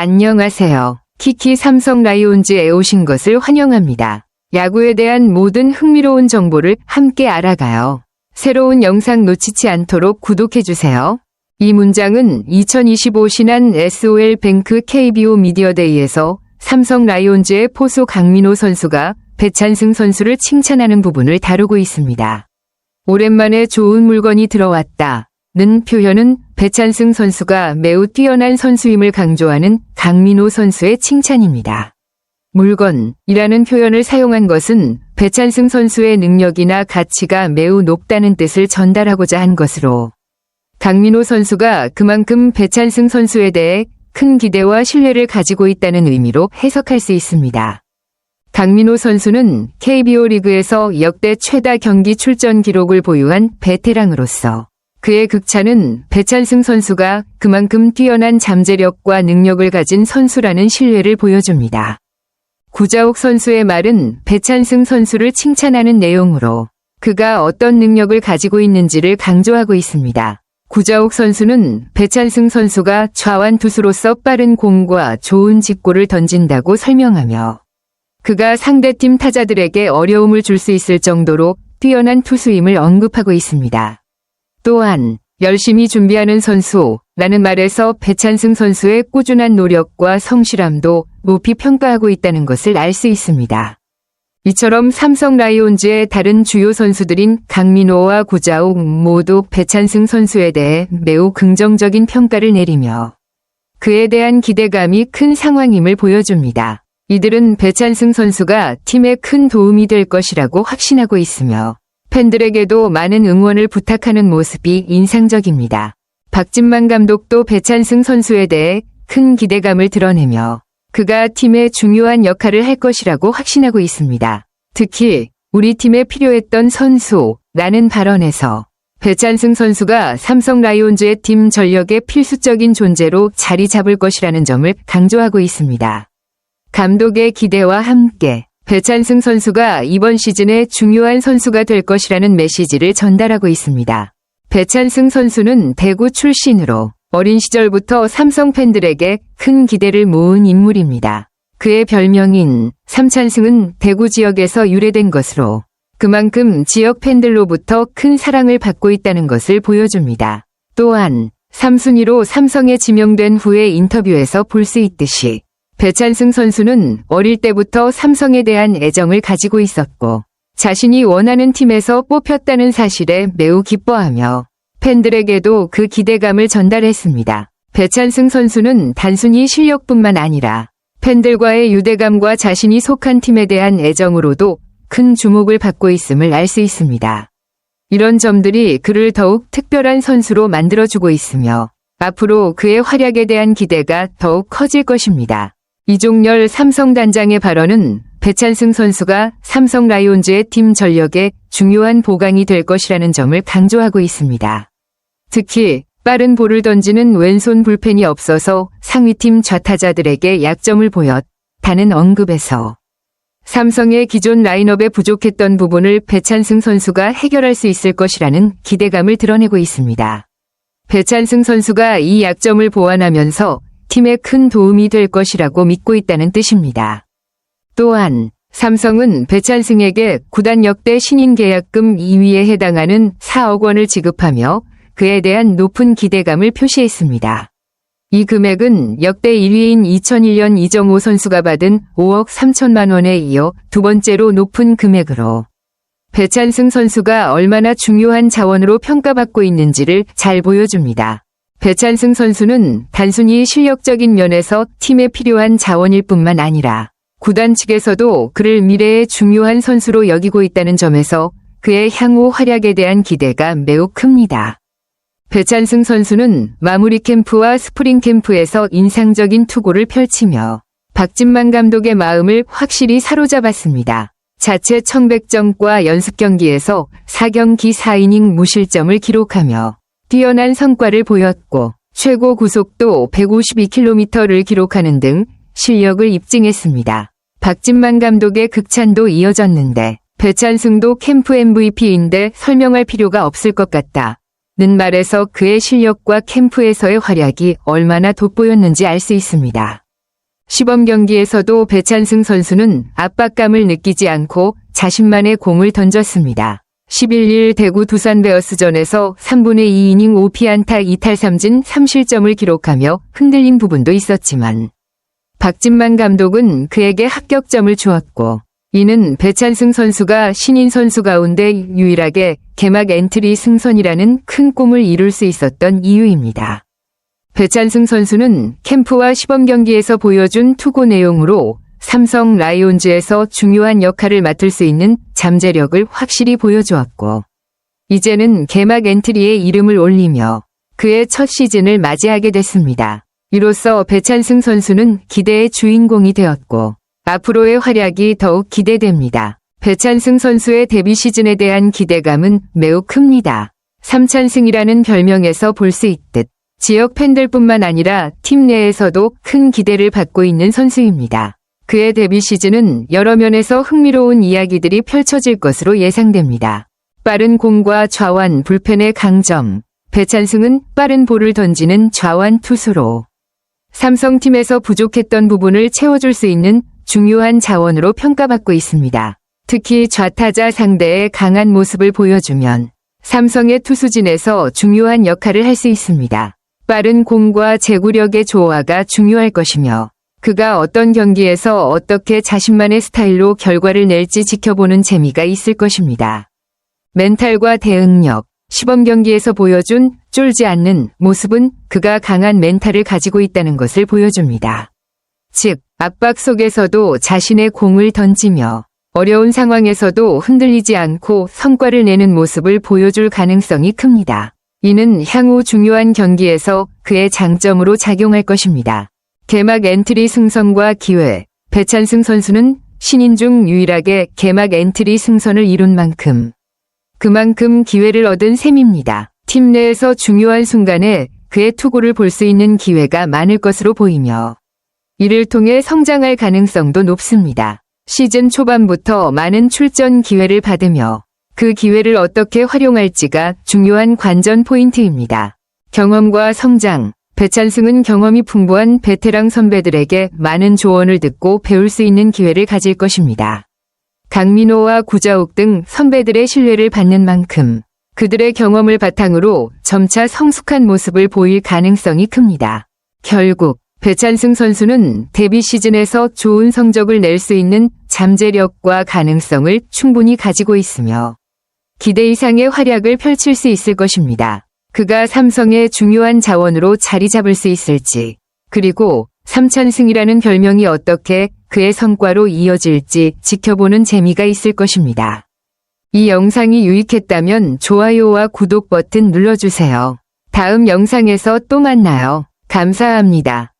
안녕하세요. 키키 삼성 라이온즈에 오신 것을 환영합니다. 야구에 대한 모든 흥미로운 정보를 함께 알아가요. 새로운 영상 놓치지 않도록 구독해주세요. 이 문장은 2025 신한 SOL뱅크 KBO 미디어데이에서 삼성 라이온즈의 포수 강민호 선수가 배찬승 선수를 칭찬하는 부분을 다루고 있습니다. 오랜만에 좋은 물건이 들어왔다. 는 표현은 배찬승 선수가 매우 뛰어난 선수임을 강조하는 강민호 선수의 칭찬입니다. 물건이라는 표현을 사용한 것은 배찬승 선수의 능력이나 가치가 매우 높다는 뜻을 전달하고자 한 것으로, 강민호 선수가 그만큼 배찬승 선수에 대해 큰 기대와 신뢰를 가지고 있다는 의미로 해석할 수 있습니다. 강민호 선수는 KBO 리그에서 역대 최다 경기 출전 기록을 보유한 베테랑으로서 그의 극찬은 배찬승 선수가 그만큼 뛰어난 잠재력과 능력을 가진 선수라는 신뢰를 보여줍니다. 구자욱 선수의 말은 배찬승 선수를 칭찬하는 내용으로 그가 어떤 능력을 가지고 있는지를 강조하고 있습니다. 구자욱 선수는 배찬승 선수가 좌완 투수로서 빠른 공과 좋은 직구를 던진다고 설명하며 그가 상대팀 타자들에게 어려움을 줄 수 있을 정도로 뛰어난 투수임을 언급하고 있습니다. 또한 열심히 준비하는 선수라는 말에서 배찬승 선수의 꾸준한 노력과 성실함도 높이 평가하고 있다는 것을 알 수 있습니다. 이처럼 삼성 라이온즈의 다른 주요 선수들인 강민호와 구자욱 모두 배찬승 선수에 대해 매우 긍정적인 평가를 내리며 그에 대한 기대감이 큰 상황임을 보여줍니다. 이들은 배찬승 선수가 팀에 큰 도움이 될 것이라고 확신하고 있으며 팬들에게도 많은 응원을 부탁하는 모습이 인상적입니다. 박진만 감독도 배찬승 선수에 대해 큰 기대감을 드러내며 그가 팀에 중요한 역할을 할 것이라고 확신하고 있습니다. 특히 우리 팀에 필요했던 선수라는 발언에서 배찬승 선수가 삼성 라이온즈의 팀 전력의 필수적인 존재로 자리 잡을 것이라는 점을 강조하고 있습니다. 감독의 기대와 함께 배찬승 선수가 이번 시즌에 중요한 선수가 될 것이라는 메시지를 전달하고 있습니다. 배찬승 선수는 대구 출신으로 어린 시절부터 삼성 팬들에게 큰 기대를 모은 인물입니다. 그의 별명인 삼찬승은 대구 지역에서 유래된 것으로 그만큼 지역 팬들로부터 큰 사랑을 받고 있다는 것을 보여줍니다. 또한 3순위로 삼성에 지명된 후의 인터뷰에서 볼 수 있듯이 배찬승 선수는 어릴 때부터 삼성에 대한 애정을 가지고 있었고 자신이 원하는 팀에서 뽑혔다는 사실에 매우 기뻐하며 팬들에게도 그 기대감을 전달했습니다. 배찬승 선수는 단순히 실력뿐만 아니라 팬들과의 유대감과 자신이 속한 팀에 대한 애정으로도 큰 주목을 받고 있음을 알 수 있습니다. 이런 점들이 그를 더욱 특별한 선수로 만들어주고 있으며 앞으로 그의 활약에 대한 기대가 더욱 커질 것입니다. 이종열 삼성단장의 발언은 배찬승 선수가 삼성 라이온즈의 팀 전력의 중요한 보강이 될 것이라는 점을 강조하고 있습니다. 특히 빠른 볼을 던지는 왼손 불펜이 없어서 상위팀 좌타자들에게 약점을 보였다는 언급에서 삼성의 기존 라인업에 부족했던 부분을 배찬승 선수가 해결할 수 있을 것이라는 기대감을 드러내고 있습니다. 배찬승 선수가 이 약점을 보완하면서 팀에 큰 도움이 될 것이라고 믿고 있다는 뜻입니다. 또한 삼성은 배찬승에게 구단 역대 신인 계약금 2위에 해당하는 4억 원을 지급하며 그에 대한 높은 기대감을 표시했습니다. 이 금액은 역대 1위인 2001년 이정호 선수가 받은 5억 3천만 원에 이어 두 번째로 높은 금액으로 배찬승 선수가 얼마나 중요한 자원으로 평가받고 있는지를 잘 보여줍니다. 배찬승 선수는 단순히 실력적인 면에서 팀에 필요한 자원일 뿐만 아니라 구단 측에서도 그를 미래의 중요한 선수로 여기고 있다는 점에서 그의 향후 활약에 대한 기대가 매우 큽니다. 배찬승 선수는 마무리 캠프와 스프링 캠프에서 인상적인 투구를 펼치며 박진만 감독의 마음을 확실히 사로잡았습니다. 자체 청백전과 연습 경기에서 4경기 4이닝 무실점을 기록하며 뛰어난 성과를 보였고 최고 구속도 152km를 기록하는 등 실력을 입증했습니다. 박진만 감독의 극찬도 이어졌는데 배찬승도 캠프 MVP인데 설명할 필요가 없을 것 같다. 는 말에서 그의 실력과 캠프에서의 활약이 얼마나 돋보였는지 알 수 있습니다. 시범 경기에서도 배찬승 선수는 압박감을 느끼지 않고 자신만의 공을 던졌습니다. 11일 대구 두산 베어스전에서 3분의 2이닝 5피안타 2탈 3진 3실점을 기록하며 흔들린 부분도 있었지만 박진만 감독은 그에게 합격점을 주었고, 이는 배찬승 선수가 신인 선수 가운데 유일하게 개막 엔트리 승선이라는 큰 꿈을 이룰 수 있었던 이유입니다. 배찬승 선수는 캠프와 시범 경기에서 보여준 투구 내용으로 삼성 라이온즈에서 중요한 역할을 맡을 수 있는 잠재력을 확실히 보여주었고, 이제는 개막 엔트리에 이름을 올리며 그의 첫 시즌을 맞이하게 됐습니다. 이로써 배찬승 선수는 기대의 주인공이 되었고, 앞으로의 활약이 더욱 기대됩니다. 배찬승 선수의 데뷔 시즌에 대한 기대감은 매우 큽니다. 삼찬승이라는 별명에서 볼 수 있듯 지역 팬들뿐만 아니라 팀 내에서도 큰 기대를 받고 있는 선수입니다. 그의 데뷔 시즌은 여러 면에서 흥미로운 이야기들이 펼쳐질 것으로 예상됩니다. 빠른 공과 좌완 불펜의 강점. 배찬승은 빠른 볼을 던지는 좌완 투수로 삼성팀에서 부족했던 부분을 채워줄 수 있는 중요한 자원으로 평가받고 있습니다. 특히 좌타자 상대의 강한 모습을 보여주면 삼성의 투수진에서 중요한 역할을 할 수 있습니다. 빠른 공과 제구력의 조화가 중요할 것이며, 그가 어떤 경기에서 어떻게 자신만의 스타일로 결과를 낼지 지켜보는 재미가 있을 것입니다. 멘탈과 대응력. 시범 경기에서 보여준 쫄지 않는 모습은 그가 강한 멘탈을 가지고 있다는 것을 보여줍니다. 즉, 압박 속에서도 자신의 공을 던지며 어려운 상황에서도 흔들리지 않고 성과를 내는 모습을 보여줄 가능성이 큽니다. 이는 향후 중요한 경기에서 그의 장점으로 작용할 것입니다. 개막 엔트리 승선과 기회. 배찬승 선수는 신인 중 유일하게 개막 엔트리 승선을 이룬 만큼 그만큼 기회를 얻은 셈입니다. 팀 내에서 중요한 순간에 그의 투구를 볼 수 있는 기회가 많을 것으로 보이며, 이를 통해 성장할 가능성도 높습니다. 시즌 초반부터 많은 출전 기회를 받으며 그 기회를 어떻게 활용할지가 중요한 관전 포인트입니다. 경험과 성장. 배찬승은 경험이 풍부한 베테랑 선배들에게 많은 조언을 듣고 배울 수 있는 기회를 가질 것입니다. 강민호와 구자욱 등 선배들의 신뢰를 받는 만큼 그들의 경험을 바탕으로 점차 성숙한 모습을 보일 가능성이 큽니다. 결국 배찬승 선수는 데뷔 시즌에서 좋은 성적을 낼 수 있는 잠재력과 가능성을 충분히 가지고 있으며 기대 이상의 활약을 펼칠 수 있을 것입니다. 그가 삼성의 중요한 자원으로 자리 잡을 수 있을지, 그리고 삼찬승이라는 별명이 어떻게 그의 성과로 이어질지 지켜보는 재미가 있을 것입니다. 이 영상이 유익했다면 좋아요와 구독 버튼 눌러주세요. 다음 영상에서 또 만나요. 감사합니다.